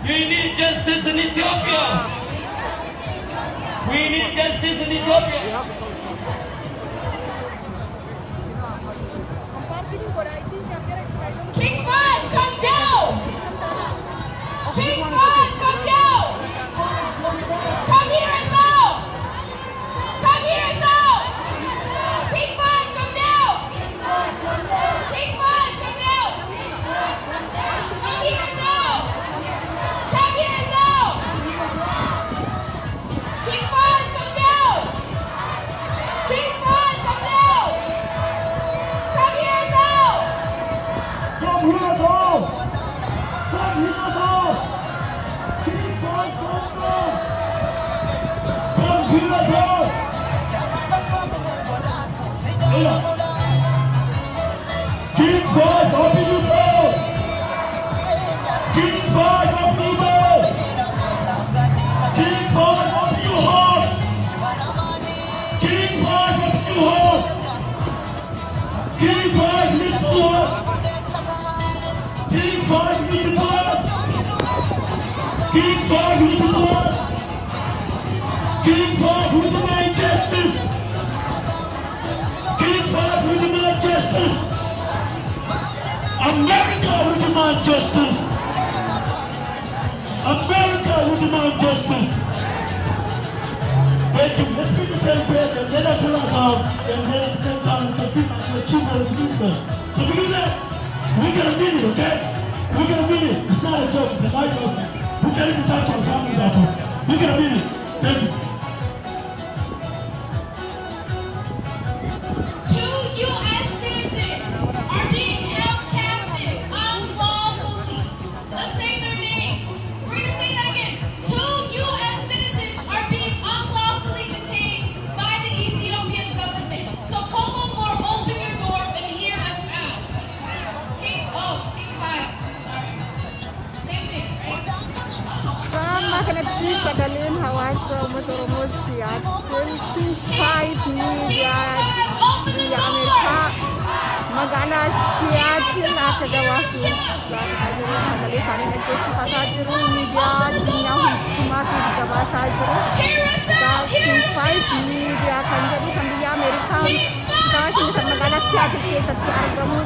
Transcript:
We need justice in Ethiopia. We need justice in Ethiopia. King Fahd, come down! King Fahd, come down! Come here and now! Come here and now! King Fahd, come down! King Fahd, come down! Come here and now! Come here and now! King Fahd, come down! King Fahd, come down! Come here and now! Come here now! Come here now! King Fahd, come down! Come here now! King Fahd, open your door! King Fahd, open your door! King Fahd, open your heart! King Fahd, open your heart! King Fahd, listen to us! King Fahd, listen to us! King Fahd, listen to us! King Fahd, we demand justice! King Fahd, we demand justice! America, we demand justice! America, we demand justice! Thank you. Let's keep the celebrate and let us pull us out and then at the same time we can keep the children of the movement. So to do that, we get a minute, okay? We get a minute. It's not a joke, it's a life joke. We can't even talk to our families after. We get a minute. Thank you. Two U.S. citizens are being held captive unlawfully. Let's say their names. We're going to say that again. Two U.S. citizens are being unlawfully detained by the Ethiopian government. So Como More, open your doors and hear us out. King Fahd. Sorry. Same thing, right? Sama kanatti sagaleen hawaasa uummata Oromoo siyaatiin P5 miidiyaa biyya Ameerikaa magaalaa Siyaatiin akka gabaasu sagalee isaanii dhaggeeffataa jiru. Miidiyaa addunyaa hundumaatiif gabaasaa jiru. P5 miidiyaa kan jedhu kan biyya Ameerikaa kan magaalaa Siyaatiin keessatti argamu.